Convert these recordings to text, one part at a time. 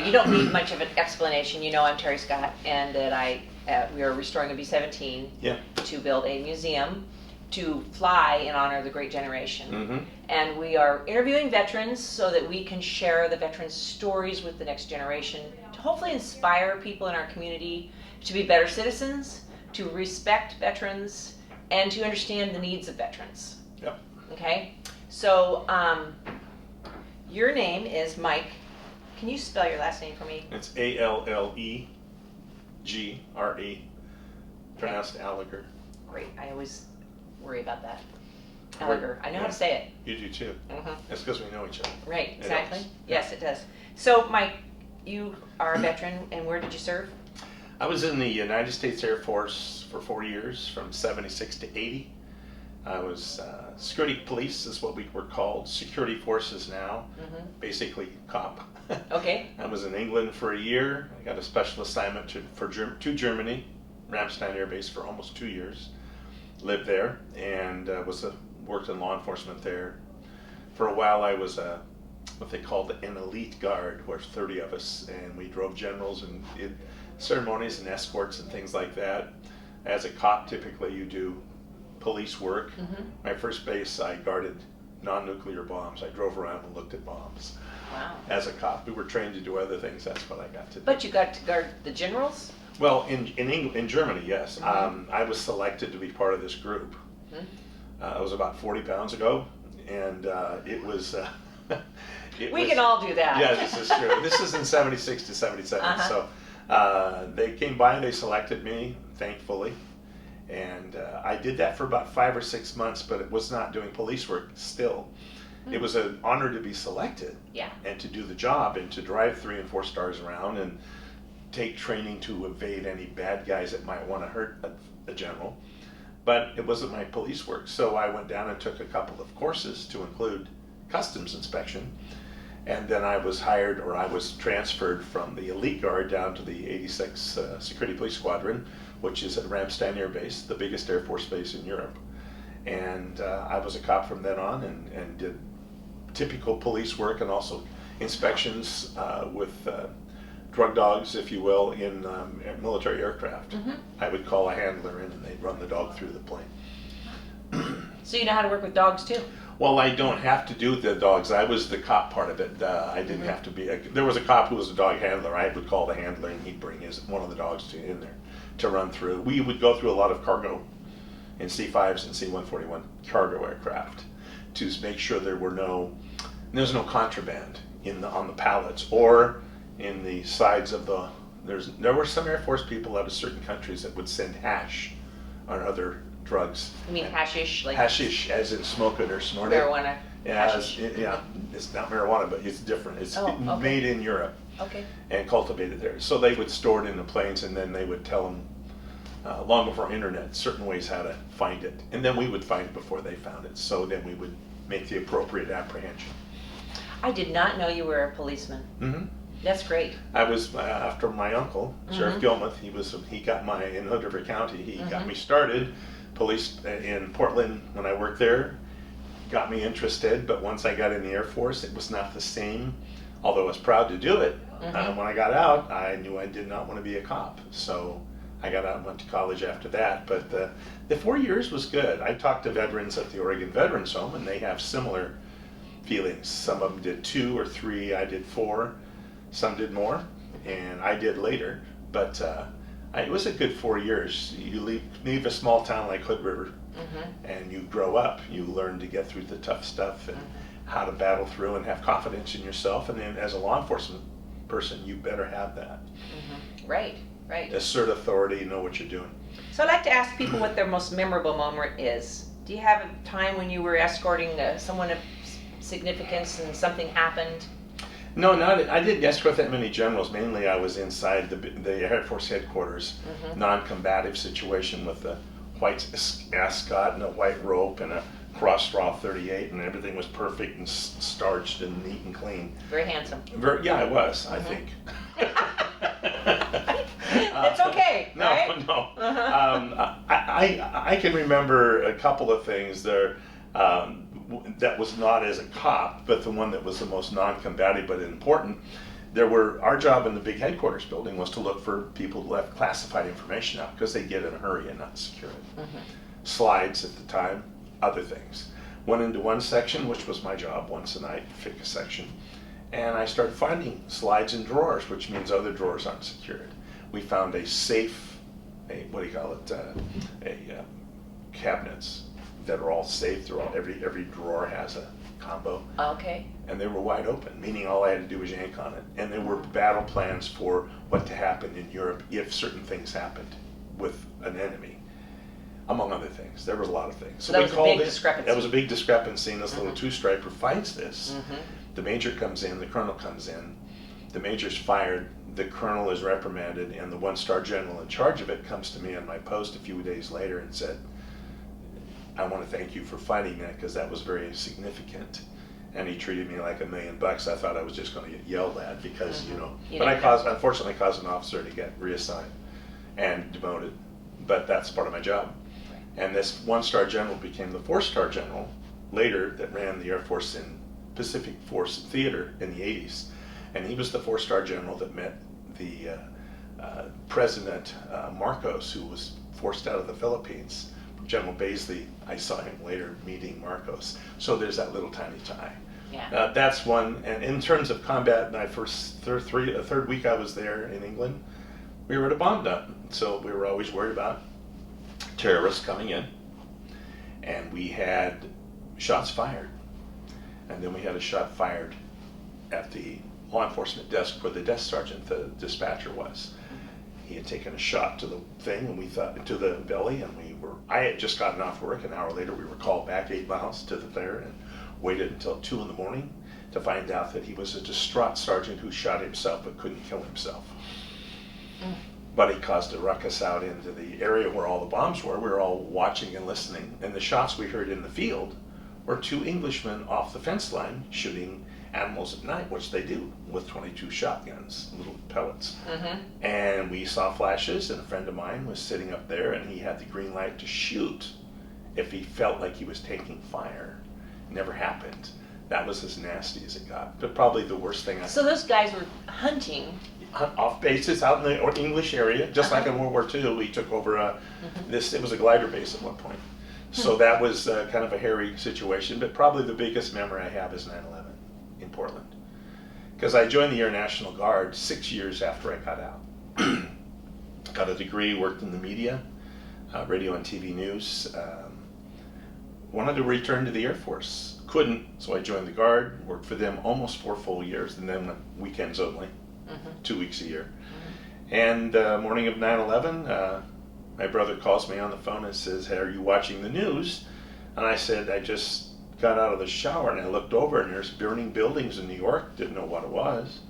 you don't need much of an explanation. You know I'm Terry Scott, and that we are restoring a B-17 to build a museum to fly in honor of the Great Generation. And we are interviewing veterans so that we can share the veterans' stories with the next generation to hopefully inspire people in our community to be better citizens, to respect veterans, and to understand the needs of veterans. Yep. Okay? So, your name is Mike. Can you spell your last name for me? It's Allegre, pronounced Allegre. Great. I always worry about that. Allegre. I know how to say it. You do too. That's because we know each other. Right, exactly. Yes, it does. So, Mike, you are a veteran, and where did you serve? I was in the United States Air Force for 4 years, from 76 to 80. I was security police is what we were called, security forces now, basically cop. Okay. I was in England for a year. I got a special assignment to Germany, Ramstein Air Base, for almost 2 years. Lived there and worked in law enforcement there. For a while I was what they called an elite guard, where 30 of us, and we drove generals and did ceremonies and escorts and things like that. As a cop, typically you do police work. My first base, I guarded non-nuclear bombs. I drove around and looked at bombs. Wow. As a cop, we were trained to do other things. That's what I got to do. But you got to guard the generals? Well, in Germany, yes. I was selected to be part of this group. It was about 40 pounds ago, and it was... we can all do that. Yeah, this is true. This is in 76 to 77. So they came by, they selected me, thankfully. And I did that for about 5 or 6 months, but it was not doing police work still. It was an honor to be selected and to do the job and to drive 3 and 4 stars around and take training to evade any bad guys that might want to hurt a general. But it wasn't my police work, so I went down and took a couple of courses to include customs inspection. And then I was hired, or I was transferred from the elite guard down to the 86 Security Police Squadron, which is at Ramstein Air Base, the biggest Air Force base in Europe. And I was a cop from then on and did typical police work and also inspections with drug dogs, if you will, in military aircraft. I would call a handler in and they'd run the dog through the plane. So you know how to work with dogs too? Well, I don't have to do the dogs. I was the cop part of it. I didn't have to be. There was a cop who was a dog handler. I would call the handler and he'd bring one of the dogs in there to run through. We would go through a lot of cargo in C-5s and C-141 cargo aircraft to make sure there was no contraband on the pallets or in the sides of the. There were some Air Force people out of certain countries that would send hash or other drugs. You mean hashish? Like hashish, as in smoke it or snort it. Marijuana. Yeah, it's not marijuana, but it's different. It's made in Europe and cultivated there. So they would store it in the planes, and then they would tell them, long before internet, certain ways how to find it. And then we would find it before they found it. So then we would make the appropriate apprehension. I did not know you were a policeman. That's great. I was after my uncle, Sheriff Gilmuth. He got in Hood River County. He got me started. Police in Portland when I worked there got me interested, but once I got in the Air Force, it was not the same. Although I was proud to do it, when I got out, I knew I did not want to be a cop. So I got out and went to college after that. But the 4 years was good. I talked to veterans at the Oregon Veterans Home, and they have similar feelings. Some of them did 2 or 3. I did 4. Some did more, and I did later. But it was a good 4 years. You leave a small town like Hood River, and you grow up. You learn to get through the tough stuff and how to battle through and have confidence in yourself. And then as a law enforcement person, you better have that. Right. Assert authority, know what you're doing. So I'd like to ask people what their most memorable moment is. Do you have a time when you were escorting someone of significance and something happened? No, I didn't escort that many generals. Mainly I was inside the Air Force headquarters, non-combative situation with a white ascot and a white rope and a cross-straw 38, and everything was perfect and starched and neat and clean. Very handsome. Yeah, I was, I think. It's okay, right? No. I can remember a couple of things there. That was not as a cop, but the one that was the most non-combative but important. Our job in the big headquarters building was to look for people who left classified information out because they get in a hurry and not secure it. Mm-hmm. Slides at the time, other things. Went into one section, which was my job once a night, pick a section, and I started finding slides in drawers, which means other drawers aren't secured. We found a safe, cabinets that are all safe throughout. Every drawer has a combo. Okay. And they were wide open, meaning all I had to do was yank on it. And there were battle plans for what to happen in Europe if certain things happened with an enemy, among other things. There were a lot of things. So that was a big discrepancy. That was a big discrepancy, and this little two-striper finds this. The major comes in, the colonel comes in, the major's fired, the colonel is reprimanded, and the one-star general in charge of it comes to me on my post a few days later and said, I want to thank you for fighting that because that was very significant. And he treated me like $1 million. I thought I was just going to get yelled at because, but I unfortunately caused an officer to get reassigned and demoted. But that's part of my job. And this one-star general became the four-star general later that ran the Air Force in Pacific Force Theater in the 80s. And he was the four-star general that met the President Marcos, who was forced out of the Philippines. General Baisley, I saw him later meeting Marcos. So there's that little tiny tie. Yeah. That's one. And in terms of combat, my third week I was there in England, we were at a bomb dump. So we were always worried about terrorists coming in. And we had shots fired. And then we had a shot fired at the law enforcement desk where the desk sergeant, the dispatcher, was. He had taken a shot to the thing, and we thought to the belly, and I had just gotten off work. An hour later, we were called back 8 miles to there and waited until 2 in the morning to find out that he was a distraught sergeant who shot himself but couldn't kill himself. But he caused a ruckus out into the area where all the bombs were. We were all watching and listening, and the shots we heard in the field were 2 Englishmen off the fence line shooting animals at night, which they do with 22 shotguns, little pellets. And we saw flashes, and a friend of mine was sitting up there, and he had the green light to shoot if he felt like he was taking fire. Never happened. That was as nasty as it got, but probably the worst thing. So those guys were hunting off bases out in the English area, just like in World War II. We took over it was a glider base at one point. So that was kind of a hairy situation, but probably the biggest memory I have is 9/11 in Portland. Because I joined the Air National Guard 6 years after I got out. Got a degree, worked in the media, radio and TV news. Wanted to return to the Air Force. Couldn't, so I joined the Guard, worked for them almost 4 full years, and then weekends only, 2 weeks a year. And morning of 9/11, my brother calls me on the phone and says, hey, are you watching the news? And I said, I just got out of the shower and I looked over and there's burning buildings in New York. Didn't know what it was.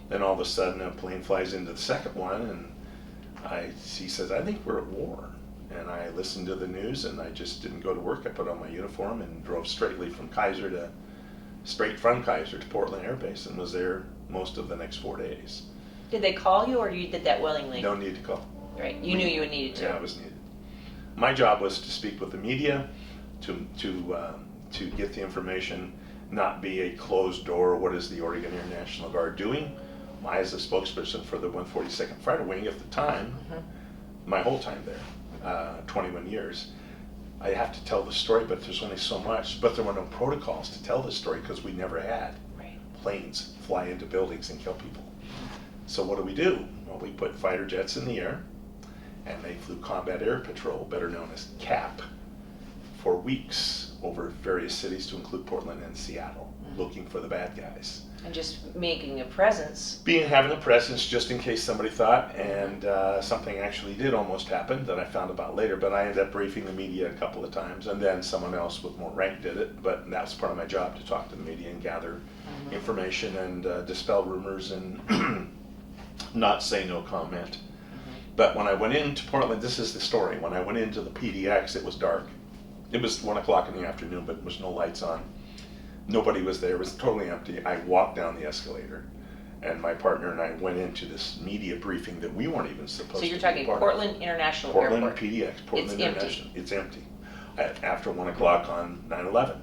Then all of a sudden a plane flies into the second one and he says, I think we're at war. And I listened to the news and I just didn't go to work. I put on my uniform and drove straight from Kaiser to Portland Air Base and was there most of the next 4 days. Did they call you or you did that willingly? No need to call. Right, you knew you needed to. Yeah, I was needed. My job was to speak with the media, to get the information, not be a closed door. What is the Oregon Air National Guard doing? I, as a spokesperson for the 142nd Fighter Wing at the time, my whole time there, 21 years, I have to tell the story, but there's only so much. But there were no protocols to tell the story because we never had planes fly into buildings and kill people. So what do? Well, we put fighter jets in the air, and they flew Combat Air Patrol, better known as CAP, for weeks over various cities to include Portland and Seattle, looking for the bad guys. And just making a presence. Having a presence just in case somebody thought, and something actually did almost happen that I found about later, but I ended up briefing the media a couple of times, and then someone else with more rank did it, but that was part of my job, to talk to the media and gather information and dispel rumors and not say no comment. But when I went into Portland, this is the story, when I went into the PDX, it was dark. It was 1 o'clock in the afternoon, but there was no lights on. Nobody was there. It was totally empty. I walked down the escalator, and my partner and I went into this media briefing that we weren't even supposed to be. So you're talking Portland International Portland Airport. PDX, Portland It's International. empty. It's empty. After 1 o'clock on 9/11.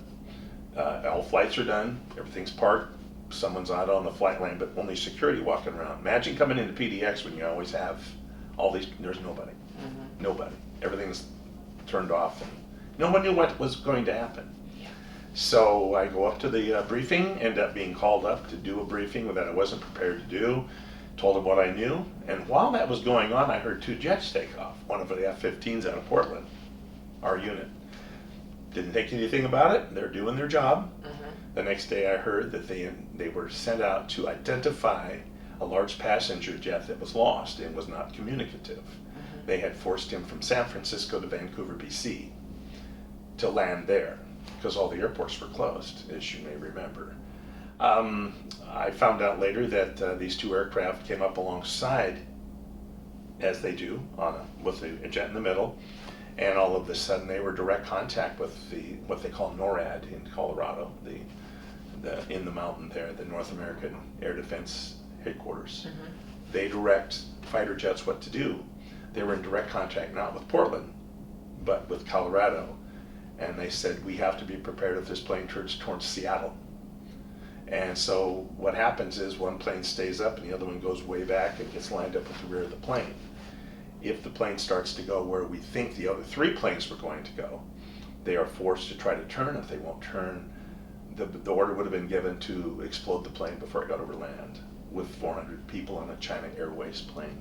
All flights are done. Everything's parked. someone's out on the flight lane, but only security walking around. Imagine coming into PDX when you always have all these, there's nobody. Nobody. Everything's turned off, and no one knew what was going to happen. So I go up to the briefing, end up being called up to do a briefing that I wasn't prepared to do, told them what I knew, and while that was going on, I heard 2 jets take off, one of the F-15s out of Portland, our unit. Didn't think anything about it, they're doing their job. The next day I heard that they were sent out to identify a large passenger jet that was lost and was not communicative. They had forced him from San Francisco to Vancouver, BC, to land there, because all the airports were closed, as you may remember. I found out later that these 2 aircraft came up alongside, as they do, with a jet in the middle, and all of a sudden they were direct contact with what they call NORAD in Colorado, in the mountain there, the North American Air Defense Headquarters. They direct fighter jets what to do. They were in direct contact not with Portland, but with Colorado. And they said, we have to be prepared if this plane turns towards Seattle. And so what happens is one plane stays up and the other one goes way back and gets lined up with the rear of the plane. If the plane starts to go where we think the other 3 planes were going to go, they are forced to try to turn. If they won't turn, the order would have been given to explode the plane before it got over land, with 400 people on a China Airways plane.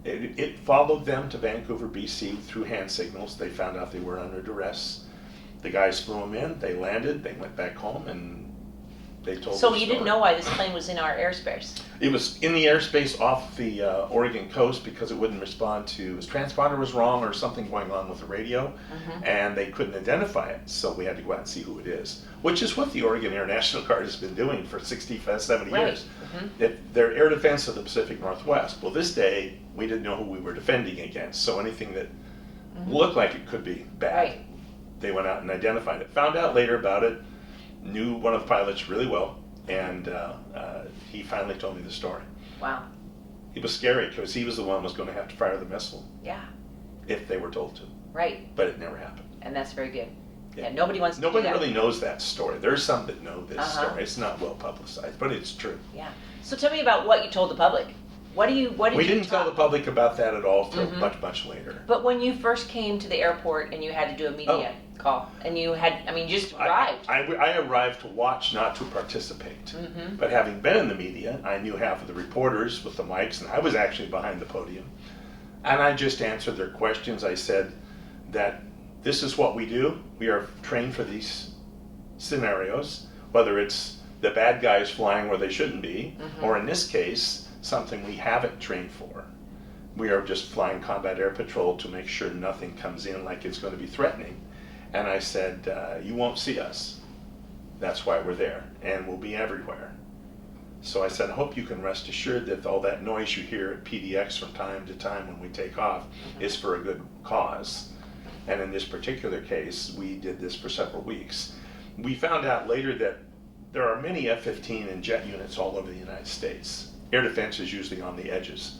It followed them to Vancouver, BC through hand signals. They found out they were under duress. The guys flew them in, they landed, they went back home, and they told So the you story. didn't know why this plane was in our airspace? It was in the airspace off the Oregon coast because it wouldn't respond to, his transponder was wrong or something going on with the radio, and they couldn't identify it, so we had to go out and see who it is, which is what the Oregon Air National Guard has been doing for 60, 70 years. They're air defense of the Pacific Northwest. Well, this day, we didn't know who we were defending against, so anything that looked like it could be bad, they went out and identified it. Found out later about it, knew one of the pilots really well, and he finally told me the story. Wow. It was scary because he was the one who was going to have to fire the missile. Yeah. If they were told to. Right. But it never happened. And that's very good. Yeah, nobody wants to do that. Nobody really knows that story. There's some that know this story. It's not well publicized, but it's true. Yeah. So tell me about what you told the public. What did you We didn't tell the public about that at all for much later. But when you first came to the airport and you had to do a media call, and you had, I mean, you just arrived. I arrived to watch, not to participate. But having been in the media, I knew half of the reporters with the mics, and I was actually behind the podium. And I just answered their questions. I said that this is what we do. We are trained for these scenarios, whether it's the bad guys flying where they shouldn't be, or in this case, something we haven't trained for. We are just flying combat air patrol to make sure nothing comes in like it's going to be threatening. And I said, you won't see us. That's why we're there, and we'll be everywhere. So I said, I hope you can rest assured that all that noise you hear at PDX from time to time when we take off is for a good cause. And in this particular case, we did this for several weeks. We found out later that there are many F-15 and jet units all over the United States. Air defense is usually on the edges.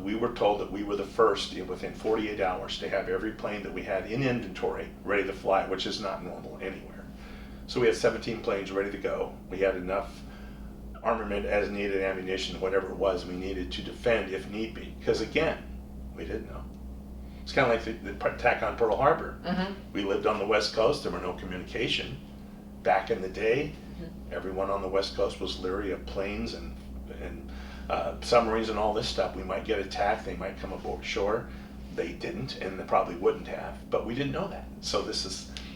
We were told that we were the first within 48 hours to have every plane that we had in inventory ready to fly, which is not normal anywhere. So we had 17 planes ready to go. We had enough armament as needed, ammunition, whatever it was we needed to defend if need be. Because again, we didn't know. It's kind of like the attack on Pearl Harbor. We lived on the West Coast. There were no communication. Back in the day, everyone on the West Coast was leery of planes and submarines and all this stuff. We might get attacked. They might come aboard shore. They didn't, and they probably wouldn't have. But we didn't know that. So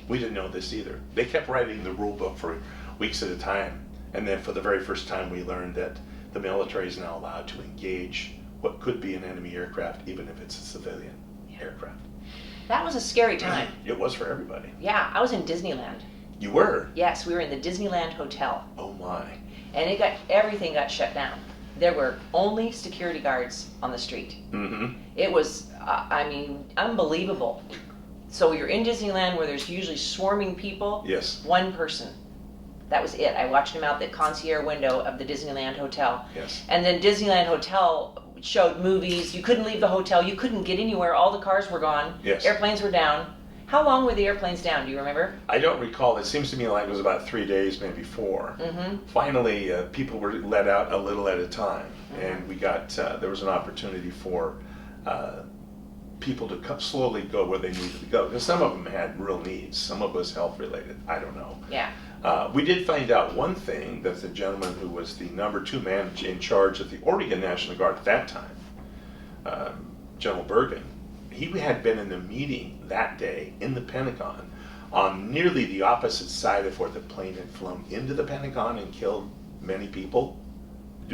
we didn't know this either. They kept writing the rule book for weeks at a time. And then for the very first time, we learned that the military is now allowed to engage what could be an enemy aircraft, even if it's a civilian aircraft. That was a scary time. It was for everybody. Yeah, I was in Disneyland. You were? Yes, we were in the Disneyland Hotel. Oh my. And everything got shut down. There were only security guards on the street. It was, unbelievable. So you're in Disneyland where there's usually swarming people. Yes. One person. That was it. I watched him out the concierge window of the Disneyland Hotel. Yes. And then Disneyland Hotel showed movies. You couldn't leave the hotel. You couldn't get anywhere. All the cars were gone. Yes. Airplanes were down. How long were the airplanes down? Do you remember? I don't recall. It seems to me like it was about 3 days, maybe 4. Finally, people were let out a little at a time, and we got there was an opportunity for people to slowly go where they needed to go. Because some of them had real needs. Some of us health related. I don't know. Yeah. We did find out one thing, that the gentleman who was the number 2 man in charge of the Oregon National Guard at that time, General Bergen, he had been in a meeting that day in the Pentagon on nearly the opposite side of where the plane had flown into the Pentagon and killed many people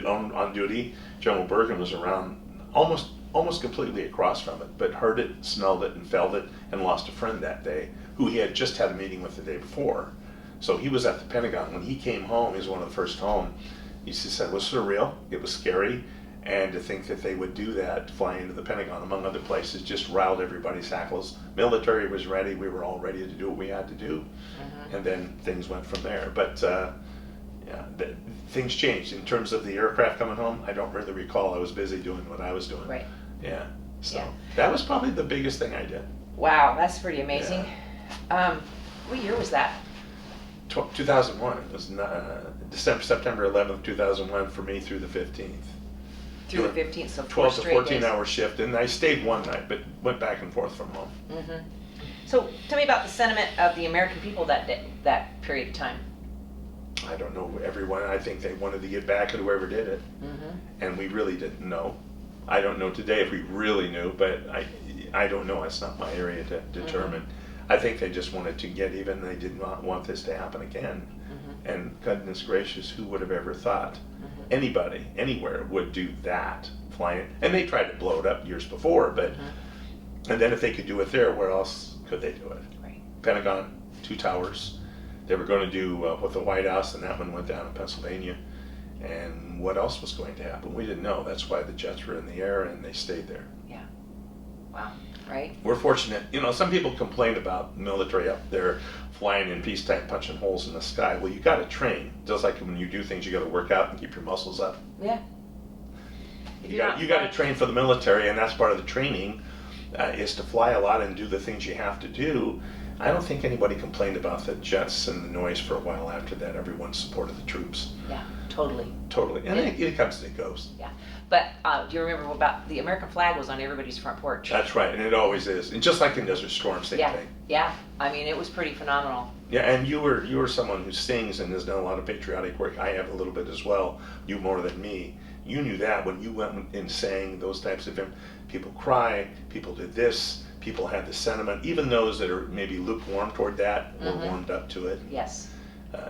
on duty. General Bergen was around almost completely across from it, but heard it, smelled it, and felt it, and lost a friend that day who he had just had a meeting with the day before. So he was at the Pentagon. When he came home, he was one of the first home, he said it was surreal, it was scary, and to think that they would do that, fly into the Pentagon, among other places, just riled everybody's hackles. Military was ready, we were all ready to do what we had to do, and then things went from there. But things changed. In terms of the aircraft coming home, I don't really recall. I was busy doing what I was doing. Right. Yeah. So that was probably the biggest thing I did. Wow, that's pretty amazing. What year was that? 2001. It was September 11th, 2001 for me through the 15th. Through the 15th, so 12 to 14 days. hour shift, and I stayed one night, but went back and forth from home. So tell me about the sentiment of the American people that period of time. I don't know everyone. I think they wanted to get back at whoever did it, and we really didn't know. I don't know today if we really knew, but I don't know. It's not my area to determine. I think they just wanted to get even. They did not want this to happen again. And goodness gracious, who would have ever thought anybody, anywhere would do that, flying? And they tried to blow it up years before, but and then if they could do it there, where else could they do it? Right. Pentagon, 2 towers. They were going to do with the White House, and that one went down in Pennsylvania. And what else was going to happen? We didn't know. That's why the jets were in the air, and they stayed there. Yeah. Wow. Right. We're fortunate. You know, some people complain about military up there flying in peacetime, punching holes in the sky. Well, you got to train. Just like when you do things, you got to work out and keep your muscles up. Yeah. You got to train for the military, and that's part of the training is to fly a lot and do the things you have to do. I don't think anybody complained about the jets and the noise for a while after that. Everyone supported the troops. Yeah, totally. Totally. And it comes and it goes. Yeah. But do you remember about the American flag was on everybody's front porch? That's right, and it always is. And just like in Desert Storm, same thing. Yeah. I mean, it was pretty phenomenal. Yeah, and you were someone who sings and has done a lot of patriotic work. I have a little bit as well. You more than me. You knew that when you went and sang those types of things. People cry, people did this, people had the sentiment. Even those that are maybe lukewarm toward that were warmed up to it. Yes.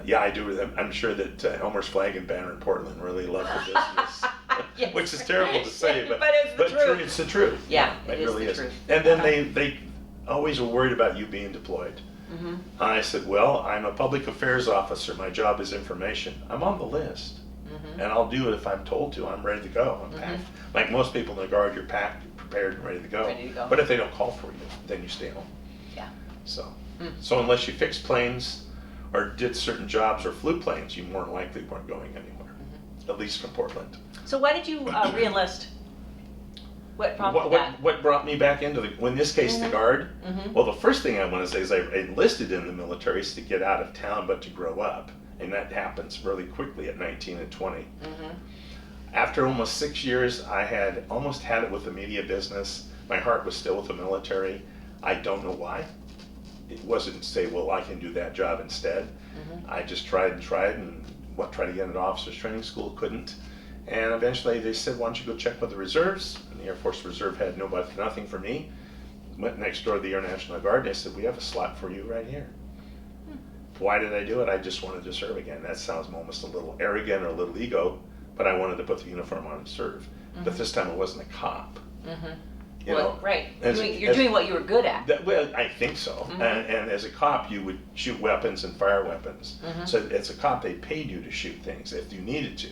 Yeah, I do. I'm sure that Elmer's Flag and Banner in Portland really love the business. Yes. Which is terrible to say, but it's the truth. It's the truth. Yeah, it is really the is. truth. And then they always were worried about you being deployed. I said, well, I'm a public affairs officer. My job is information. I'm on the list. And I'll do it if I'm told to. I'm ready to go. I'm packed. Like most people in the Guard, you're packed, prepared, and ready to go. Ready to go. But if they don't call for you, then you stay home. Yeah. So unless you fixed planes or did certain jobs or flew planes, you more than likely weren't going anywhere, at least from Portland. So why did you re-enlist? What prompted that? What brought me back into in this case, the Guard? Well, the first thing I want to say is I enlisted in the military to get out of town, but to grow up. And that happens really quickly at 19 and 20. After almost 6 years, I had almost had it with the media business. My heart was still with the military. I don't know why. It wasn't to say, well, I can do that job instead. I just tried and tried and tried to get into officers training school, couldn't. And eventually they said, why don't you go check with the reserves? And the Air Force Reserve had nothing for me. Went next door to the Air National Guard. They said, we have a slot for you right here. Why did I do it? I just wanted to serve again. That sounds almost a little arrogant or a little ego, but I wanted to put the uniform on and serve. But this time I wasn't a cop. You know, right. You're doing what you were good at. Well, I think so. And as a cop, you would shoot weapons and fire weapons. So as a cop, they paid you to shoot things if you needed to.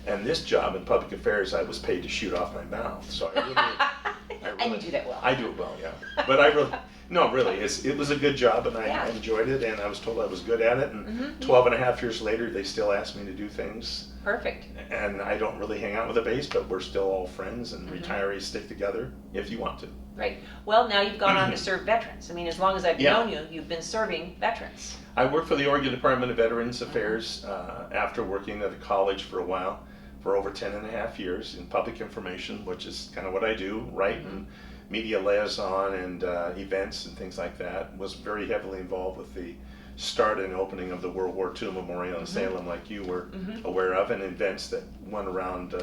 And this job in public affairs, I was paid to shoot off my mouth. So I really and you do that well. I do it well, yeah. But I really... No, really, it was a good job, and I enjoyed it, and I was told I was good at it, and 12 and a half years later, they still ask me to do things. Perfect. And I don't really hang out with the base, but we're still all friends, and retirees stick together if you want to. Right. Well, now you've gone on to serve veterans. I mean, as long as I've known you, you've been serving veterans. I worked for the Oregon Department of Veterans Affairs after working at a college for a while, for over 10 and a half years in public information, which is kind of what I do, write and media liaison and events and things like that. Was very heavily involved with the start and opening of the World War II Memorial in Salem, like you were aware of, and events that went around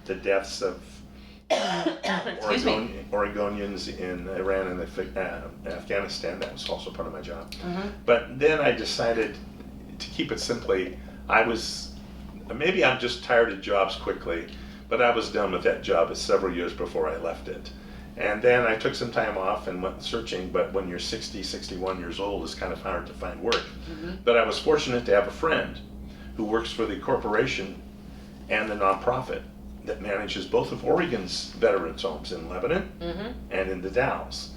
the deaths of Oregonians in Iran and Afghanistan. That was also part of my job. But then I decided, to keep it simply, maybe I'm just tired of jobs quickly, but I was done with that job several years before I left it. And then I took some time off and went searching, but when you're 60, 61 years old, it's kind of hard to find work. But I was fortunate to have a friend who works for the corporation and the nonprofit that manages both of Oregon's veterans homes in Lebanon and in the Dalles.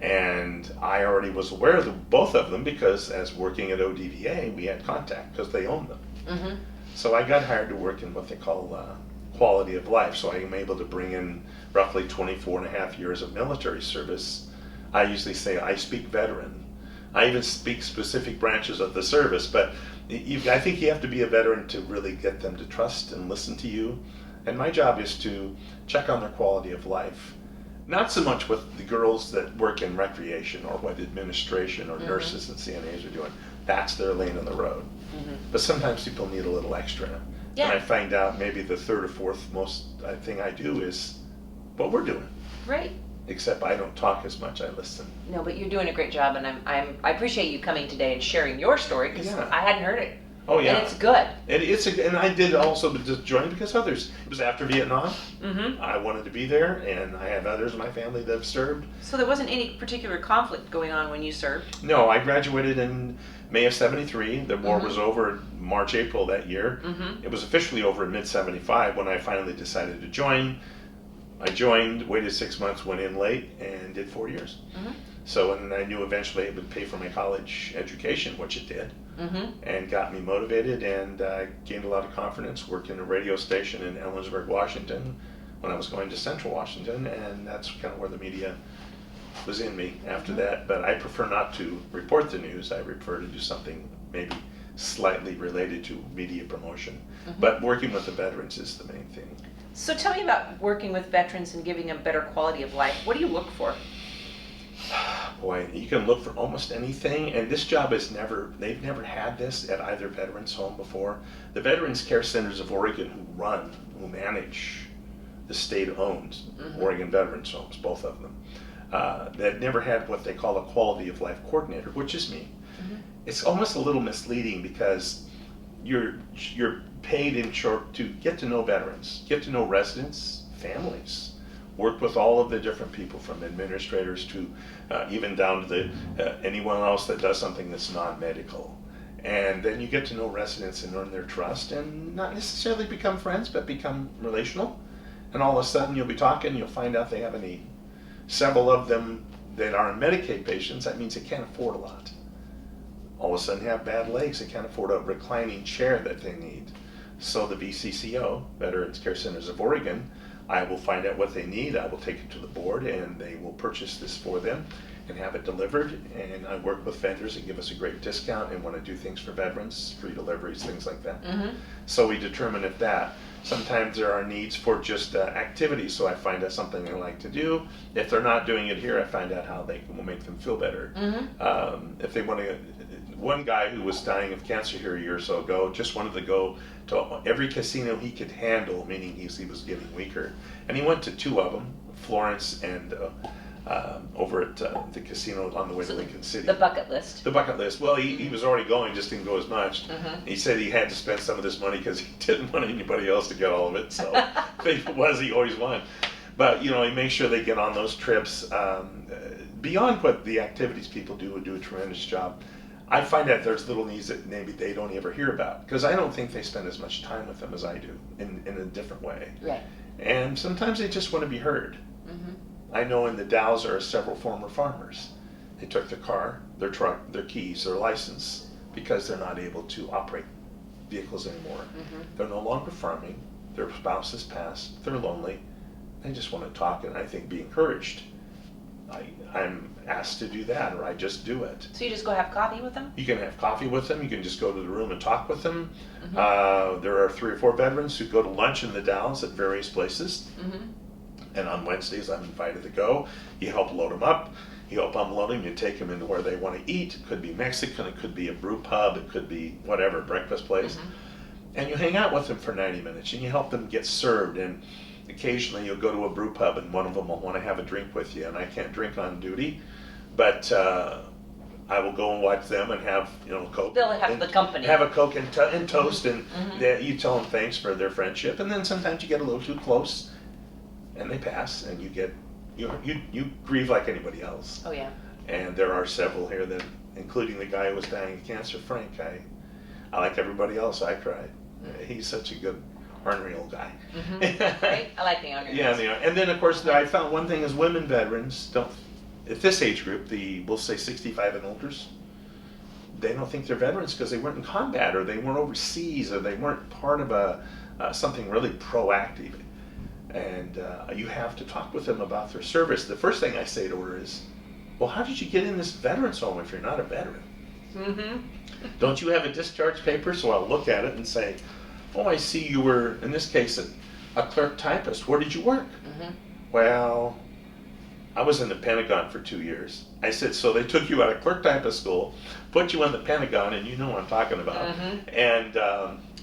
And I already was aware of both of them because, as working at ODVA, we had contact because they owned them. So I got hired to work in what they call quality of life. So I am able to bring in roughly 24 and a half years of military service. I usually say I speak veteran. I even speak specific branches of the service, but I think you have to be a veteran to really get them to trust and listen to you. And my job is to check on their quality of life. Not so much with the girls that work in recreation or what administration or nurses and CNAs are doing. That's their lane on the road. But sometimes people need a little extra. And I find out maybe the third or fourth most thing I do is what we're doing. Right. Except I don't talk as much, I listen. No, but you're doing a great job, and I appreciate you coming today and sharing your story, because I hadn't heard it. Oh yeah, and it's good. And I did also just join because others. It was after Vietnam. I wanted to be there, and I have others in my family that have served. So there wasn't any particular conflict going on when you served? No, I graduated in May of '73. The war was over March, April that year. It was officially over in mid-'75 when I finally decided to join. I joined, waited 6 months, went in late, and did 4 years. So, and I knew eventually it would pay for my college education, which it did, and got me motivated, and I gained a lot of confidence. Worked in a radio station in Ellensburg, Washington, when I was going to Central Washington, and that's kind of where the media was in me after that. But I prefer not to report the news. I prefer to do something maybe slightly related to media promotion. But working with the veterans is the main thing. So tell me about working with veterans and giving them better quality of life. What do you look for? Boy, you can look for almost anything, and this job they've never had this at either veterans home before. The Veterans Care Centers of Oregon who manage the state-owned Oregon Veterans Homes, both of them, they've never had what they call a quality of life coordinator, which is me. It's almost a little misleading because you're paid in short to get to know veterans, get to know residents, families, work with all of the different people from administrators to even down to anyone else that does something that's non-medical. And then you get to know residents and earn their trust, and not necessarily become friends, but become relational. And all of a sudden you'll be talking, you'll find out they have a need. Several of them that are Medicaid patients, that means they can't afford a lot. All of a sudden have bad legs, they can't afford a reclining chair that they need. So the VCCO, Veterans Care Centers of Oregon, I will find out what they need, I will take it to the board, and they will purchase this for them and have it delivered. And I work with vendors that give us a great discount and want to do things for veterans, free deliveries, things like that. So we determine if that. Sometimes there are needs for just activities, so I find out something they like to do. If they're not doing it here, I find out how they will make them feel better. If they want to, one guy who was dying of cancer here a year or so ago just wanted to go to every casino he could handle, meaning he was getting weaker. And he went to 2 of them, Florence and over at the casino on the way to Lincoln City. The bucket list. The bucket list. Well, he was already going, just didn't go as much. He said he had to spend some of this money because he didn't want anybody else to get all of it. So if it was, he always won. But, he makes sure they get on those trips. Beyond what the activities people do a tremendous job. I find that there's little needs that maybe they don't ever hear about, because I don't think they spend as much time with them as I do in a different way. Right. And sometimes they just want to be heard. I know in the Dalles there are several former farmers. They took their car, their truck, their keys, their license, because they're not able to operate vehicles anymore. They're no longer farming, their spouse has passed, they're lonely, they just want to talk and I think be encouraged. I'm asked to do that, or I just do it. So you just go have coffee with them? You can have coffee with them. You can just go to the room and talk with them. Mm-hmm. There are 3 or 4 veterans who go to lunch in the Dalles at various places. Mm-hmm. And on Wednesdays, I'm invited to go. You help load them up. You help unload them. You take them into where they want to eat. It could be Mexican. It could be a brew pub. It could be whatever, breakfast place. Mm-hmm. And you hang out with them for 90 minutes. And you help them get served. And occasionally you'll go to a brew pub and one of them will want to have a drink with you. And I can't drink on duty. But I will go and watch them and have, Coke. They'll have the company. Have a Coke and toast. Mm-hmm. And you tell them thanks for their friendship. And then sometimes you get a little too close. And they pass, and you grieve like anybody else. Oh yeah. And there are several here that, including the guy who was dying of cancer, Frank. I like everybody else. I cried. He's such a good, ornery old guy. Mm-hmm. Right? I like the ornery. Yeah, they are. And then of course I found one thing is women veterans don't, at this age group, we'll say 65 and olders, they don't think they're veterans because they weren't in combat, or they weren't overseas, or they weren't part of something really proactive. And you have to talk with them about their service. The first thing I say to her is, well, how did you get in this veterans home if you're not a veteran? Mm-hmm. Don't you have a discharge paper? So I'll look at it and say, oh, I see you were, in this case, a clerk typist. Where did you work? Mm-hmm. Well, I was in the Pentagon for 2 years. I said, so they took you out of clerk typist school, put you in the Pentagon, and you know what I'm talking about. Mm-hmm.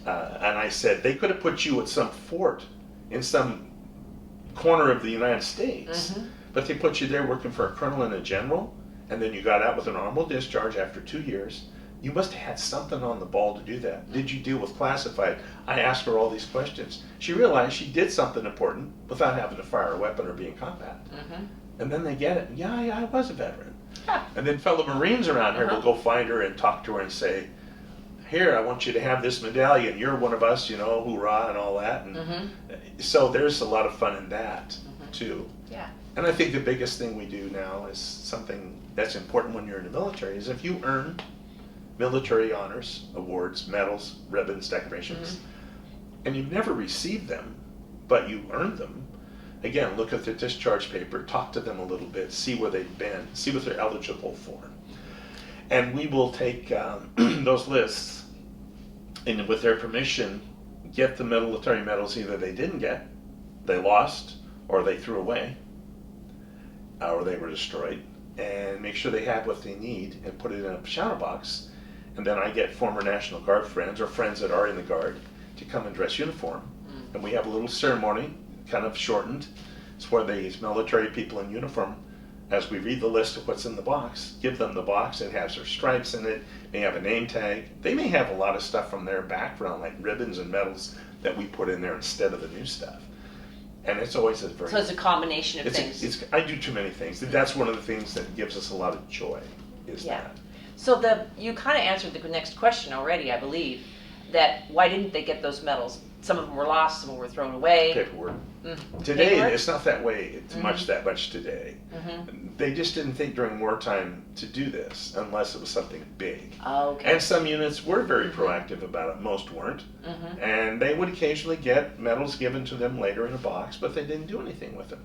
And I said, they could have put you at some fort in some corner of the United States, mm-hmm. but they put you there working for a colonel and a general, and then you got out with an honorable discharge after 2 years. You must have had something on the ball to do that. Did you deal with classified? I asked her all these questions. She realized she did something important without having to fire a weapon or be in combat. Mm-hmm. And then they get it. Yeah, I was a veteran. Huh. And then fellow Marines around here Uh-huh. will go find her and talk to her and say, here, I want you to have this medallion. You're one of us, hoorah and all that. And Mm-hmm. so there's a lot of fun in that, Mm-hmm. too. Yeah. And I think the biggest thing we do now is something that's important when you're in the military is if you earn military honors, awards, medals, ribbons, decorations, and you've never received them, but you earned them, again, look at their discharge paper, talk to them a little bit, see where they've been, see what they're eligible for. And we will take those lists and with their permission, get the military medals either they didn't get, they lost, or they threw away, or they were destroyed, and make sure they have what they need and put it in a shadow box. And then I get former National Guard friends or friends that are in the Guard to come and dress uniform. And we have a little ceremony, kind of shortened. It's where these military people in uniform, as we read the list of what's in the box, give them the box. It has their stripes in it, may have a name tag. They may have a lot of stuff from their background, like ribbons and medals that we put in there instead of the new stuff. And it's always a very... So it's a combination of things. I do too many things. That's one of the things that gives us a lot of joy, is Yeah. that. So you kind of answered the next question already, I believe, that why didn't they get those medals? Some of them were lost, some were thrown away. Paperwork. Mm-hmm. Today, Paperwork? it's not that way. It's Mm-hmm. that much today. Mm-hmm. They just didn't think during wartime to do this unless it was something big. Oh, okay. And some units were very Mhm. proactive about it. Most weren't. Mm-hmm. And they would occasionally get medals given to them later in a box, but they didn't do anything with them.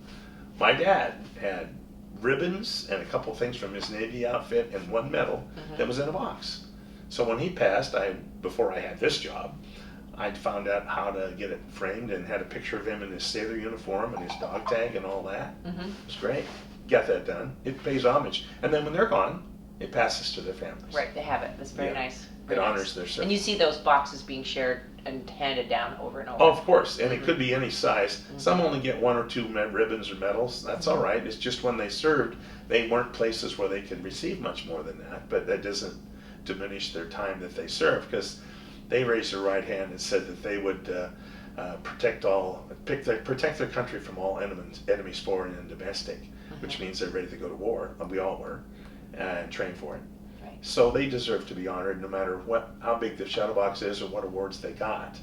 My dad had ribbons and a couple things from his Navy outfit and one medal Mhm. that was in a box. So when he passed, before I had this job, I'd found out how to get it framed and had a picture of him in his sailor uniform and his dog tag and all that. Mm-hmm. It was great. Got that done. It pays homage. And then when they're gone, it passes to their families. Right, they have it. That's very Yeah. nice. It Very nice. honors their service. And you see those boxes being shared and handed down over and over. Oh, of course, and it Mhm. could be any size. Mhm. Some only get 1 or 2 ribbons or medals. That's all right. It's just when they served, they weren't places where they could receive much more than that. But that doesn't diminish their time that they served, because they raised their right hand and said that they would protect their country from all enemies, foreign and domestic, which means they're ready to go to war. And we all were, and train for it. Right. So they deserve to be honored, no matter how big the shadow box is or what awards they got,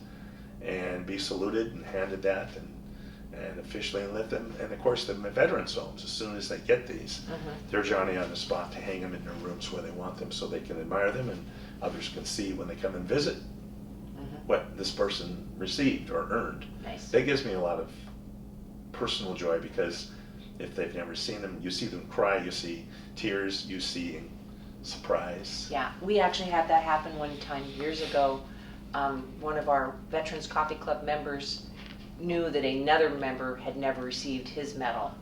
and be saluted and handed that and officially let them. And of course, the veterans' homes, as soon as they get these, they're Johnny on the spot to hang them in their rooms where they want them, so they can admire them and others can see when they come and visit what this person received or earned. Nice. That gives me a lot of personal joy, because if they've never seen them. You see them cry, you see tears, you see surprise. Yeah, we actually had that happen one time years ago. One of our Veterans Coffee Club members knew that another member had never received his medal,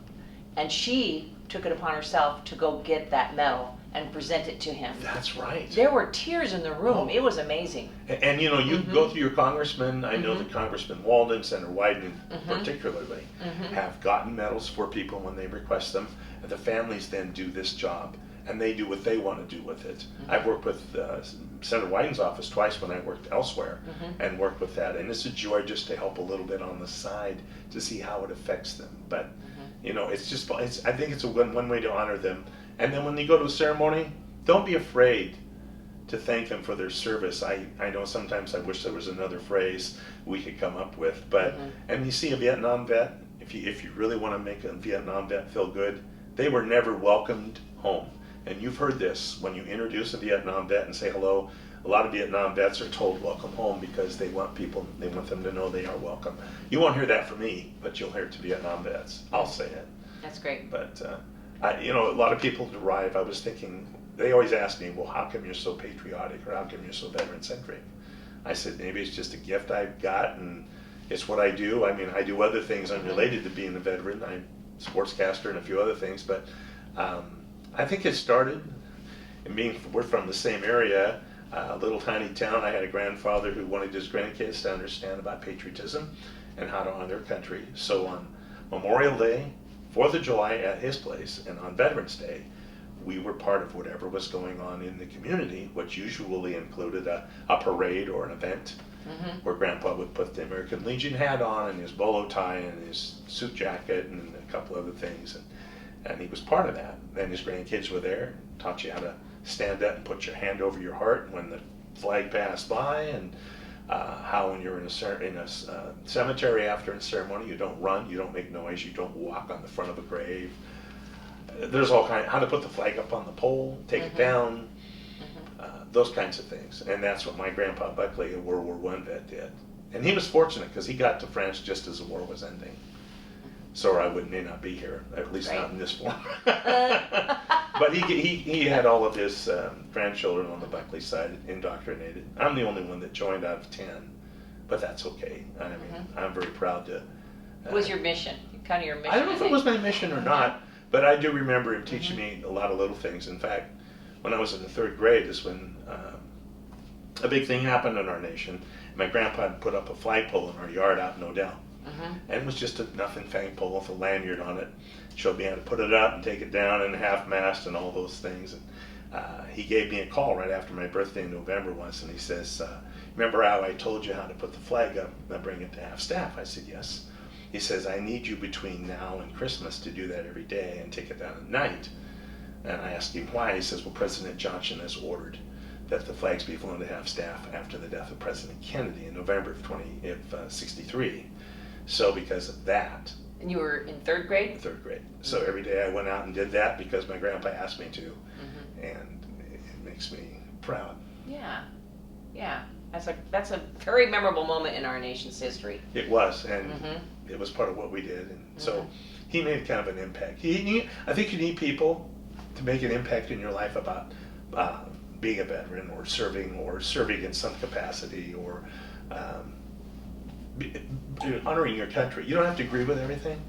and she took it upon herself to go get that medal and present it to him. That's right. There were tears in the room. Oh. It was amazing. And you know, you go through your congressman. I know that Congressman Walden, Senator Wyden particularly, have gotten medals for people when they request them. And the families then do this job, and they do what they want to do with it. I've worked with Senator Wyden's office twice when I worked elsewhere, and worked with that. And it's a joy just to help a little bit on the side to see how it affects them. But you know, I think it's one way to honor them. And then when you go to a ceremony, don't be afraid to thank them for their service. I know sometimes I wish there was another phrase we could come up with, but and you see a Vietnam vet, if you really want to make a Vietnam vet feel good, they were never welcomed home. And you've heard this when you introduce a Vietnam vet and say hello. A lot of Vietnam vets are told welcome home because they want them to know they are welcome. You won't hear that from me, but you'll hear it to Vietnam vets. I'll say it. That's great. But you know, a lot of people derive. I was thinking, they always ask me, well, how come you're so patriotic, or how come you're so veteran-centric? I said, maybe it's just a gift I've got, and it's what I do. I mean, I do other things unrelated to being a veteran. I'm a sportscaster and a few other things, but I think it started, and we're from the same area, a little tiny town. I had a grandfather who wanted his grandkids to understand about patriotism and how to honor their country. So on Memorial Day, 4th of July at his place, and on Veterans Day, we were part of whatever was going on in the community, which usually included a parade or an event where Grandpa would put the American Legion hat on and his bolo tie and his suit jacket and a couple other things, and he was part of that. And his grandkids were there, taught you how to stand up and put your hand over your heart when the flag passed by, and how when you're in a cemetery after a ceremony, you don't run, you don't make noise, you don't walk on the front of a grave. There's all kinds, how to put the flag up on the pole, take it down, those kinds of things. And that's what my grandpa Buckley, a World War I vet, did. And he was fortunate because he got to France just as the war was ending. So I may not be here, at least not in this form. But he had all of his grandchildren on the Buckley side indoctrinated. I'm the only one that joined out of 10, but that's okay. I mean, I'm very proud to. What was your mission? Kind of your mission? I don't know if it was my mission or not, but I do remember him teaching me a lot of little things. In fact, when I was in the 3rd grade is when a big thing happened in our nation. My grandpa had put up a flagpole in our yard out in Odell. And it was just a nothing flagpole with a lanyard on it. Showed me how to put it up and take it down and half-mast and all those things. And he gave me a call right after my birthday in November once, and he says, remember how I told you how to put the flag up and bring it to half-staff? I said, yes. He says, I need you between now and Christmas to do that every day and take it down at night. And I asked him why. He says, well, President Johnson has ordered that the flags be flown to half-staff after the death of President Kennedy in November of 63. So because of that. And you were in 3rd grade? 3rd grade. So every day I went out and did that because my grandpa asked me to. And it makes me proud. Yeah. Yeah. That's a very memorable moment in our nation's history. It was, and it was part of what we did. And so he made kind of an impact. I think you need people to make an impact in your life about being a veteran or serving in some capacity or honoring your country. You don't have to agree with everything.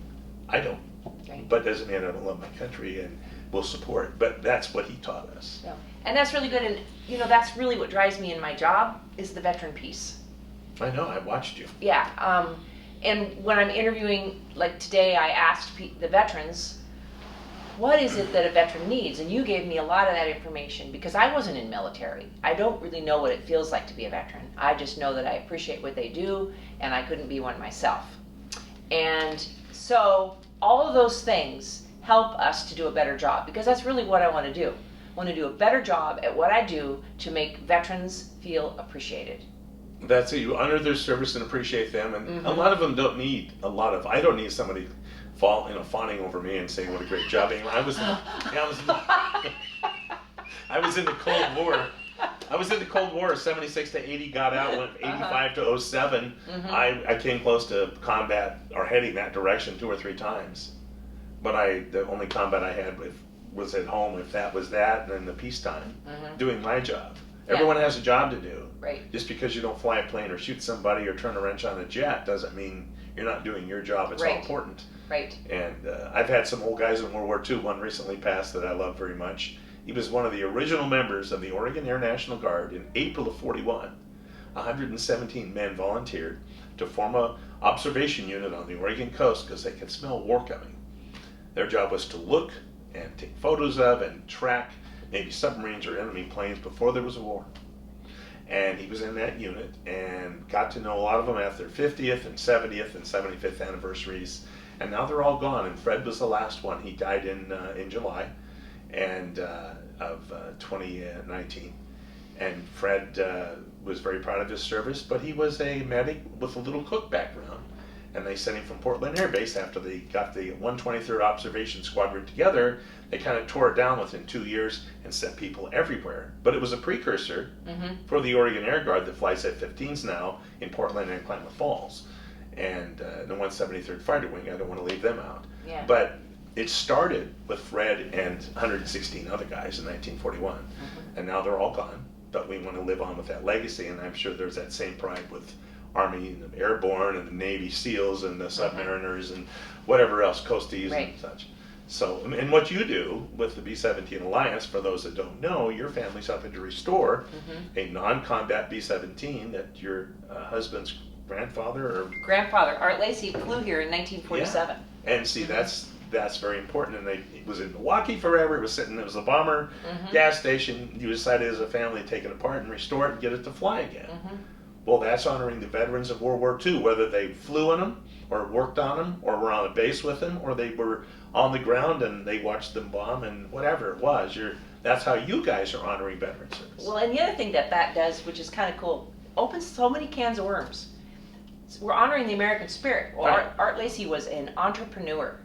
I don't. Right. But doesn't mean I don't love my country and will support. But that's what he taught us. Yeah. And that's really good. And you know, that's really what drives me in my job is the veteran piece. I know. I watched you. Yeah. And when I'm interviewing, like today, I asked the veterans, what is it that a veteran needs? And you gave me a lot of that information because I wasn't in military. I don't really know what it feels like to be a veteran. I just know that I appreciate what they do, and I couldn't be one myself. And so all of those things help us to do a better job because that's really what I want to do. I want to do a better job at what I do to make veterans feel appreciated. That's it. You honor their service and appreciate them. And a lot of them don't need I don't need somebody fawning over me and saying what a great job. I was in the Cold War. I was in the Cold War. 76 to 80 got out. Went 85 to 07. I came close to combat or heading that direction 2 or 3 times. But the only combat I had was at home, if that was that, and then the peacetime, doing my job. Everyone has a job to do. Right. Just because you don't fly a plane or shoot somebody or turn a wrench on a jet doesn't mean you're not doing your job. It's all important. Right. And I've had some old guys in World War II. One recently passed that I love very much. He was one of the original members of the Oregon Air National Guard in April of 41. 117 men volunteered to form a observation unit on the Oregon coast because they could smell war coming. Their job was to look and take photos of and track maybe submarines or enemy planes before there was a war. And he was in that unit and got to know a lot of them at their 50th and 70th and 75th anniversaries. And now they're all gone. And Fred was the last one. He died in July of 2019. And Fred was very proud of his service, but he was a medic with a little cook background. And they sent him from Portland Air Base after they got the 123rd Observation Squadron together. They kind of tore it down within 2 years and sent people everywhere. But it was a precursor for the Oregon Air Guard that flies F-15s now in Portland and Klamath Falls. And the 173rd Fighter Wing, I don't want to leave them out. Yeah. But it started with Fred and 116 other guys in 1941. And now they're all gone. But we want to live on with that legacy, and I'm sure there's that same pride with Army and the Airborne and the Navy SEALs and the Submariners and whatever else, Coasties and such. So, and what you do with the B-17 Alliance, for those that don't know, your family's helping to restore a non-combat B-17 that your husband's grandfather, Art Lacey, flew here in 1947. Yeah. And see, that's very important. And it was in Milwaukee forever. It was a bomber gas station. You decided as a family to take it apart and restore it and get it to fly again. Well, that's honoring the veterans of World War II, whether they flew in them or worked on them or were on a base with them or they were on the ground and they watched them bomb and whatever it was. That's how you guys are honoring veteran service. Well, and the other thing that does, which is kind of cool, opens so many cans of worms. We're honoring the American spirit. Well, Art Lacey was an entrepreneur.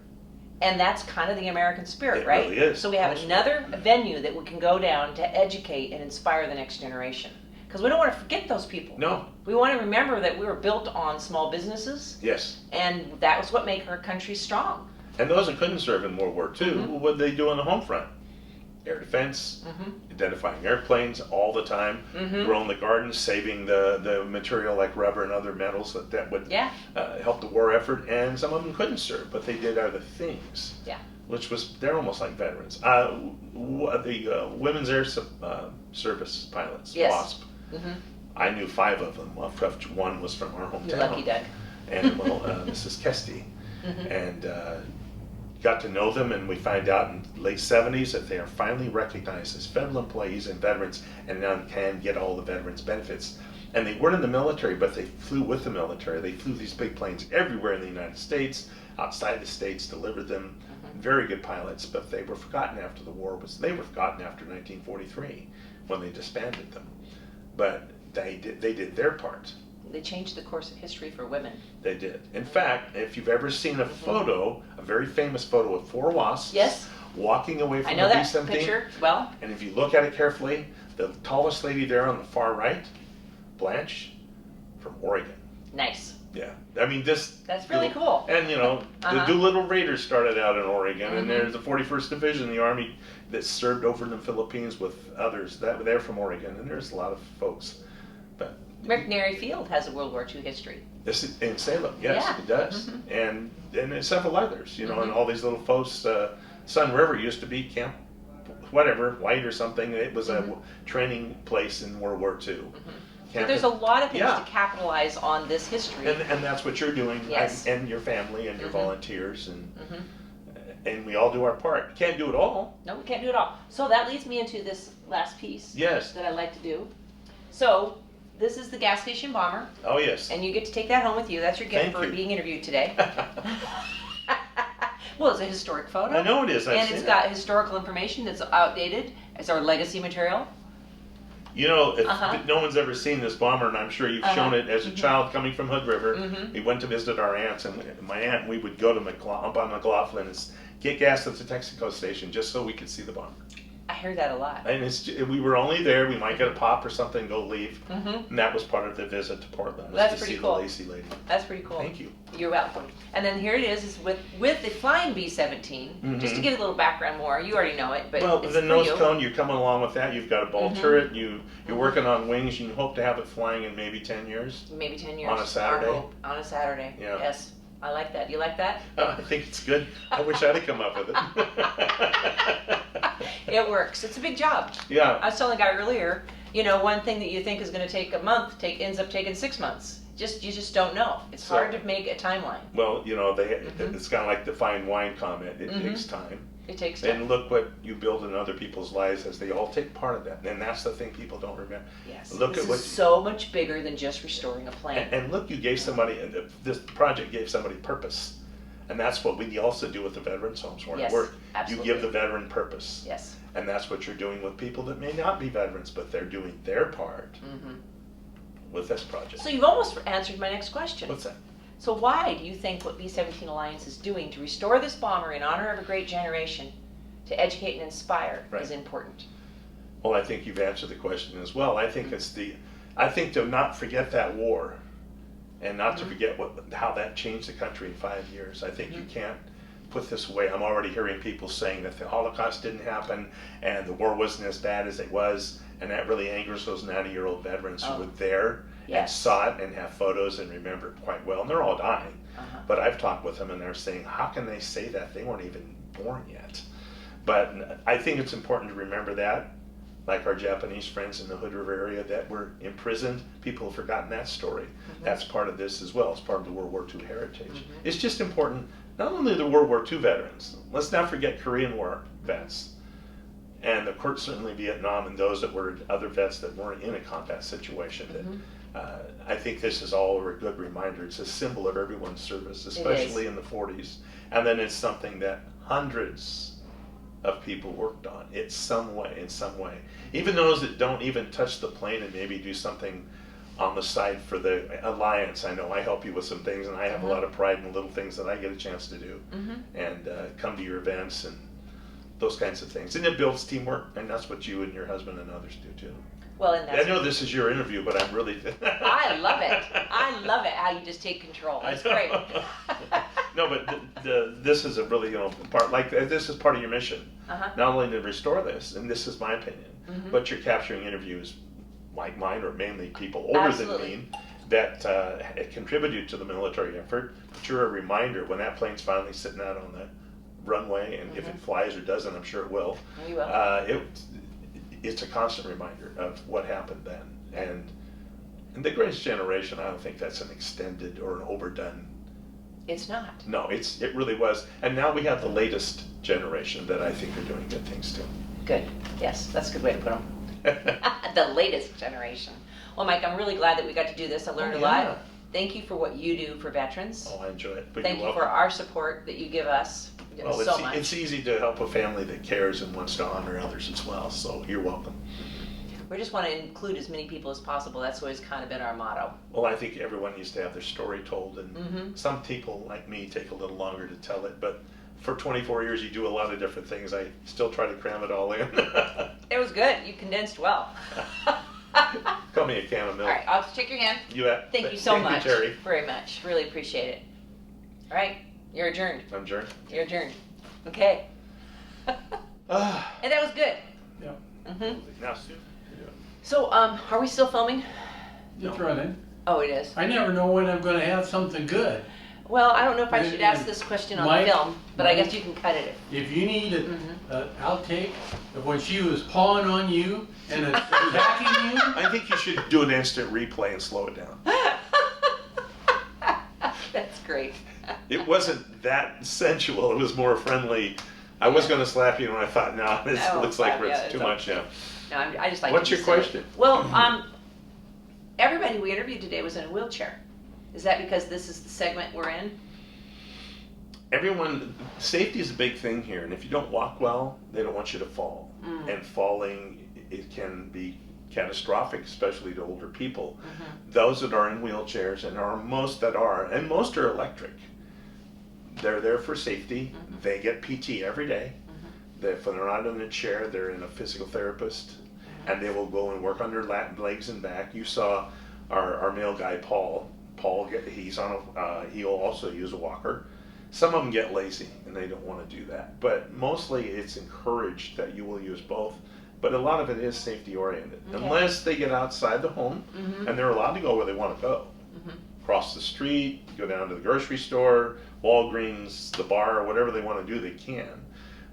And that's kind of the American spirit, right? It really is. So we have another venue that we can go down to educate and inspire the next generation. Because we don't want to forget those people. No. We want to remember that we were built on small businesses. Yes. And that was what made our country strong. And those that couldn't serve in World War II, what did they do on the home front? Air defense, identifying airplanes all the time, growing the gardens, saving the material like rubber and other metals that would help the war effort. And some of them couldn't serve, but they did other things. Yeah. They're almost like veterans. The Women's Air Service pilots, WASP. I knew 5 of them. One was from our hometown. You're lucky, Doug. And Mrs. Kesty. And got to know them, and we find out in the late 70s that they are finally recognized as federal employees and veterans and now can get all the veterans benefits. And they weren't in the military, but they flew with the military. They flew these big planes everywhere in the United States, outside the states, delivered them. Very good pilots, but they were forgotten after the war. They were forgotten after 1943 when they disbanded them. But they did their part. They changed the course of history for women. They did. In fact, if you've ever seen a photo, a very famous photo of 4 WASPs walking away from the B-17. I know that picture well. And if you look at it carefully, the tallest lady there on the far right, Blanche, from Oregon. Nice. Yeah. I mean, that's really cool. And, the Doolittle Raiders started out in Oregon, and there's the 41st Division, the Army that served over in the Philippines with others. They're from Oregon, and there's a lot of folks. But McNary Field has a World War II history. In Salem, yes, it does. And several others, and all these little folks. Sun River used to be Camp White or something. It was a training place in World War II. So there's a lot of things to capitalize on this history. And that's what you're doing, and your family and your volunteers. And we all do our part. Can't do it all. No, we can't do it all. So that leads me into this last piece that I like to do. So this is the gas station bomber. Oh, yes. And you get to take that home with you. That's your gift for being interviewed today. Well, it's a historic photo. I know it is. And it's got historical information that's outdated. It's our legacy material. If no one's ever seen this bomber, and I'm sure you've shown it as a child coming from Hood River. We went to visit our aunts, and my aunt, we would go to up on McLaughlin and get gas at the Texaco station just so we could see the bomber. I hear that a lot. And we were only there. We might get a pop or something, go leave. Mm-hmm. And that was part of the visit to Portland. That's to pretty see cool. The Lacey lady. That's pretty cool. Thank you. You're welcome. And then here it is with the flying B-17. Just to get a little background more, you already know it, but well, it's the for nose you. cone, you're coming along with that. You've got a ball turret. You're working on wings. You hope to have it flying in maybe 10 years. Maybe 10 years. On a Saturday. On a Saturday. Yeah. Yes. I like that. You like that? I think it's good. I wish I'd have come up with it. It works. It's a big job. Yeah. I was telling a guy earlier, one thing that you think is going to take a month ends up taking 6 months. You just don't know. It's hard to make a timeline. Well, it's kind of like the fine wine comment. It takes time. It takes time. And look what you build in other people's lives as they all take part of that. And that's the thing people don't remember. Yes. Look this at what is so much bigger than just restoring a plane. And look, you gave somebody, this project gave somebody purpose. And that's what we also do with the veterans homes where I work. Absolutely. You give the veteran purpose. Yes. And that's what you're doing with people that may not be veterans, but they're doing their part with this project. So you've almost answered my next question. What's that? So why do you think what B-17 Alliance is doing to restore this bomber in honor of a great generation, to educate and inspire, is important? Well, I think you've answered the question as well. I think I think to not forget that war, and not to forget how that changed the country in 5 years. I think you can't put this away. I'm already hearing people saying that the Holocaust didn't happen and the war wasn't as bad as it was, and that really angers those 90-year-old veterans who were there and saw it and have photos and remember it quite well. And they're all dying. But I've talked with them and they're saying, how can they say that? They weren't even born yet. But I think it's important to remember that. Like our Japanese friends in the Hood River area that were imprisoned, people have forgotten that story. That's part of this as well. It's part of the World War II heritage. It's just important, not only the World War II veterans, let's not forget Korean War vets. And of course, certainly Vietnam and those that were other vets that weren't in a combat situation. I think this is all a good reminder. It's a symbol of everyone's service, especially in the 40s. And then it's something that hundreds of people worked on in some way. Even those that don't even touch the plane and maybe do something on the side for the Alliance. I know I help you with some things and I have a lot of pride in the little things that I get a chance to do and come to your events and those kinds of things. And it builds teamwork, and that's what you and your husband and others do too. Well, and that's I know this is your interview, but I'm really... I love it. I love it how you just take control. It's great. No, but this is a really, part, like this is part of your mission. Not only to restore this, and this is my opinion, but you're capturing interviews like mine, or mainly people older than me, that contributed to the military effort. But you're a reminder when that plane's finally sitting out on the runway, and if it flies or doesn't, I'm sure it will. We will. It's a constant reminder of what happened then. And the greatest generation, I don't think that's an extended or an overdone. It's not. No, it really was. And now we have the latest generation that I think are doing good things too. Good. Yes, that's a good way to put them. The latest generation. Well, Mike, I'm really glad that we got to do this. I learned a lot. Thank you for what you do for veterans. Oh, I enjoy it. Thank you for our support that you give us. Well, so much. It's easy to help a family that cares and wants to honor others as well, so you're welcome. We just want to include as many people as possible. That's always kind of been our motto. Well, I think everyone needs to have their story told, and some people, like me, take a little longer to tell it, but for 24 years you do a lot of different things. I still try to cram it all in. It was good. You condensed well. Call me a can of milk. All right, I'll shake your hand. You bet. Thank you so much. Thank you, Terry. Very much. Really appreciate it. All right, you're adjourned. I'm adjourned. You're adjourned. Okay. And that was good. Yeah. Now, Sue. So, are we still filming? It's running. Oh, it is. I never know when I'm going to have something good. Well, I don't know if I should ask this question on Mike, film, but I guess you can cut it. If you need an outtake of when she was pawing on you and attacking you, I think you should do an instant replay and slow it down. That's great. It wasn't that sensual. It was more friendly. I was going to slap you, and I thought, no, this looks like it's too much. Yeah. No, I just like. What's your question? Well, everybody we interviewed today was in a wheelchair. Is that because this is the segment we're in? Safety is a big thing here, and if you don't walk well, they don't want you to fall. And falling, it can be catastrophic, especially to older people. Those that are in wheelchairs, and most are electric. They're there for safety. They get PT every day. If they're not in a chair, they're in a physical therapist, and they will go and work on their legs and back. You saw our male guy, Paul. He's on he'll also use a walker. Some of them get lazy and they don't want to do that, but mostly it's encouraged that you will use both. But a lot of it is safety oriented, unless they get outside the home and they're allowed to go where they want to go. Cross the street, go down to the grocery store, Walgreens, the bar, whatever they want to do, they can.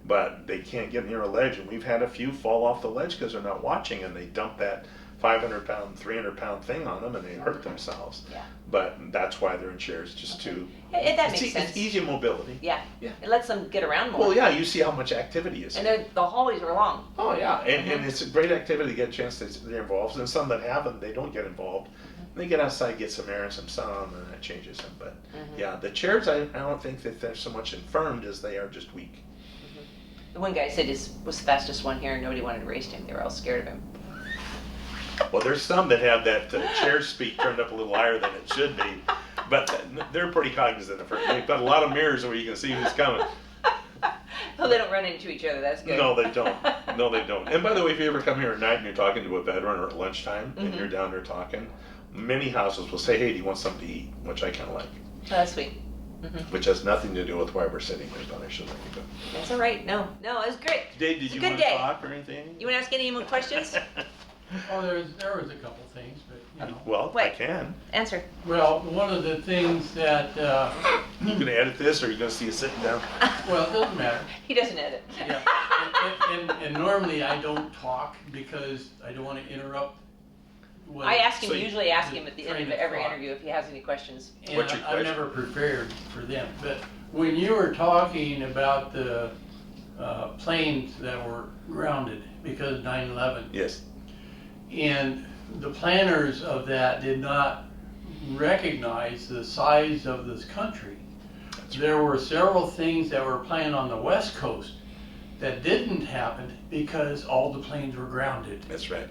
But they can't get near a ledge, and we've had a few fall off the ledge because they're not watching, and they dump that 500-pound, 300-pound thing on them, and they hurt themselves. Yeah. But that's why they're in chairs, just to... That makes sense. It's easy mobility. Yeah. Yeah. It lets them get around more. Well, yeah, you see how much activity is. And the hallways are long. Oh, yeah, and it's a great activity to get a chance to get involved. And some that haven't, they don't get involved. They get outside, get some air and some sun, and that changes them. But yeah, the chairs, I don't think that they're so much infirmed as they are just weak. The one guy said he was the fastest one here and nobody wanted to race him. They were all scared of him. Well, there's some that have that chair speed turned up a little higher than it should be, but they're pretty cognizant of it. They've got a lot of mirrors where you can see who's coming. Oh, they don't run into each other. That's good. No, they don't. No, they don't. And by the way, if you ever come here at night and you're talking to a veteran or at lunchtime and you're down there talking, many houses will say, "Hey, do you want something to eat?" Which I kind of like. Oh, that's sweet. Which has nothing to do with why we're sitting here, but I should let you go. That's all right. No, it was great. Dave, did you want to talk or anything? You want to ask any more questions? Oh, there was a couple things, but you know. Well, I can. Answer. Well, one of the things that, You gonna edit this, or are you gonna see you sitting down? well, it doesn't matter. He doesn't edit. Yeah. And normally I don't talk because I don't want to interrupt. Usually ask him at the end of every interview if he has any questions. And What's your question? I'm never prepared for them. But when you were talking about the planes that were grounded because of 9/11, Yes. and the planners of that did not recognize the size of this country. There were several things that were planned on the West Coast that didn't happen because all the planes were grounded. That's right.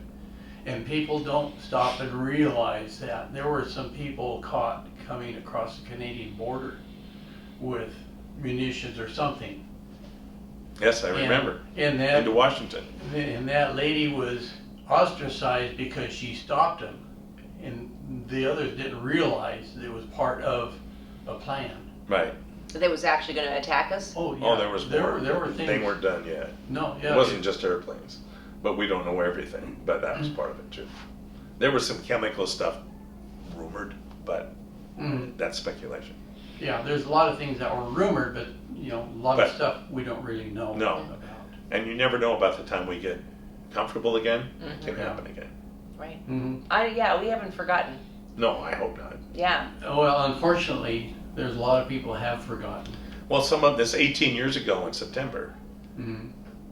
And people don't stop and realize that. There were some people caught coming across the Canadian border with munitions or something. Yes, I remember. And that, into Washington. And that lady was ostracized because she stopped them. And the others didn't realize it was part of a plan. Right. So they was actually going to attack us? Oh, yeah. Oh, there was more. There were things. They weren't done yet. No, yeah. It wasn't just airplanes. But we don't know everything. But that was part of it, too. There was some chemical stuff rumored, but that's speculation. Yeah, there's a lot of things that were rumored, but, you know, a lot of stuff we don't really know about. And you never know about the time we get comfortable again. It can happen again. Right. Mm-hmm. We haven't forgotten. No, I hope not. Yeah. Well, unfortunately, there's a lot of people have forgotten. Well, some of this 18 years ago in September. Mm-hmm.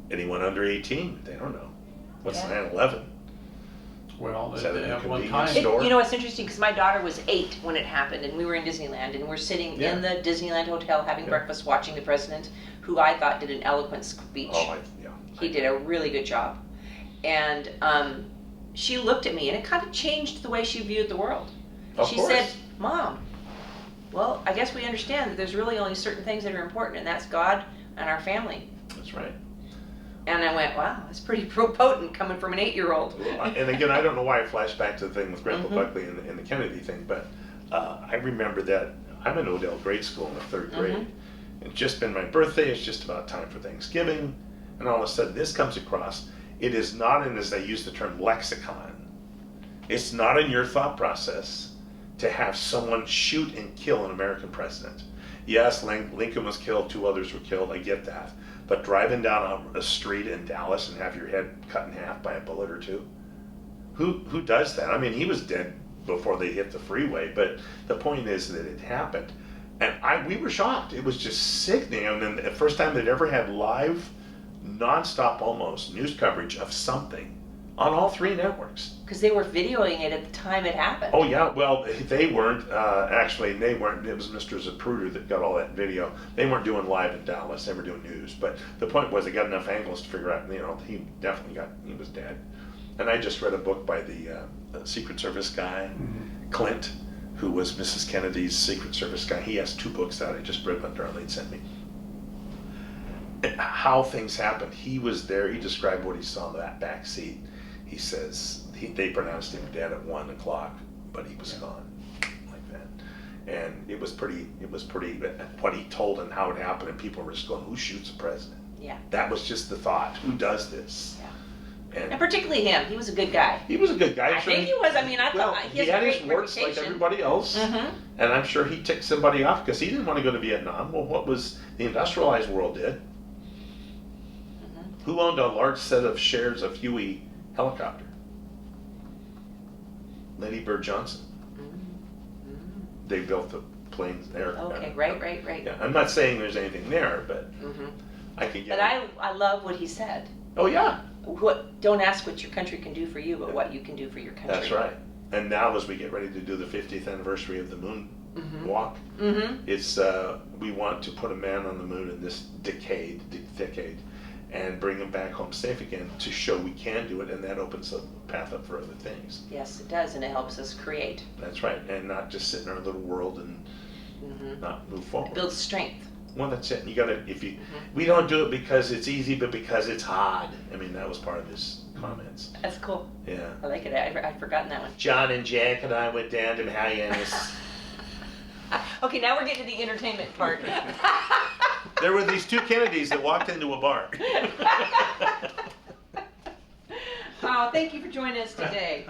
Anyone under 18, they don't know. What's Yeah. 9/11? Well, Is that a at one convenience time. store? You know, it's interesting because my daughter was 8 when it happened, and we were in Disneyland, and we're sitting in the Disneyland hotel having breakfast, watching the president, who I thought did an eloquent speech. Oh, He did a really good job. And she looked at me, and it kind of changed the way she viewed the world. She said, "Mom, well, I guess we understand that there's really only certain things that are important, and that's God and our family." That's right. And I went, wow, that's pretty potent coming from an 8-year-old. And again, I don't know why I flashed back to the thing with Grandpa Buckley and the Kennedy thing, but I remember that I'm in Odell grade school in the 3rd grade. It's just been my birthday, it's just about time for Thanksgiving, and all of a sudden this comes across. It is not in, as they use the term, lexicon. It's not in your thought process to have someone shoot and kill an American president. Yes, Lincoln was killed, 2 others were killed, I get that. But driving down a street in Dallas and have your head cut in half by a bullet or 2? Who does that? I mean, he was dead before they hit the freeway, but the point is that it happened. And we were shocked. It was just sickening. And then the first time they'd ever had live, nonstop almost, news coverage of something on all 3 networks. Because they were videoing it at the time it happened. Oh yeah, well they weren't, actually they weren't, it was Mr. Zapruder that got all that video. They weren't doing live in Dallas, they were doing news. But the point was they got enough angles to figure out, he was dead. And I just read a book by the Secret Service guy, Clint, who was Mrs. Kennedy's Secret Service guy. He has 2 books out, I just read what Darlene sent me. how things happened. He was there. He described what he saw in that back seat. He says they pronounced him dead at 1 o'clock, but he was gone like that. And it was pretty. What he told and how it happened, and people were just going, "Who shoots the president?" Yeah. That was just the thought. Who does this? Yeah. And particularly him. He was a good guy. he was a good guy. I think he was. I mean, I thought he has had a his great warts like reputation. everybody else, and I'm sure he ticked somebody off because he didn't want to go to Vietnam. Well, what was the industrialized world did? Who owned a large set of shares of Huey helicopter? Lady Bird Johnson. They built the planes there. Okay, right. Yeah, I'm not saying there's anything there, but I could get. But I love what he said. Oh yeah. Don't ask what your country can do for you, but what you can do for your country. That's right. And now, as we get ready to do the 50th anniversary of the moon walk, it's we want to put a man on the moon in this decade, and bring him back home safe again to show we can do it, and that opens the path up for other things. Yes, it does, and it helps us create. That's right, and not just sit in our little world and not move forward. It builds strength. Well, that's it. You gotta, we don't do it because it's easy, but because it's hard. I mean, that was part of his comments. That's cool. Yeah. I like it. I'd forgotten that one. John and Jack and I went down to Hyannis. Okay, now we're getting to the entertainment part. There were these two Kennedys that walked into a bar. Oh, thank you for joining us today.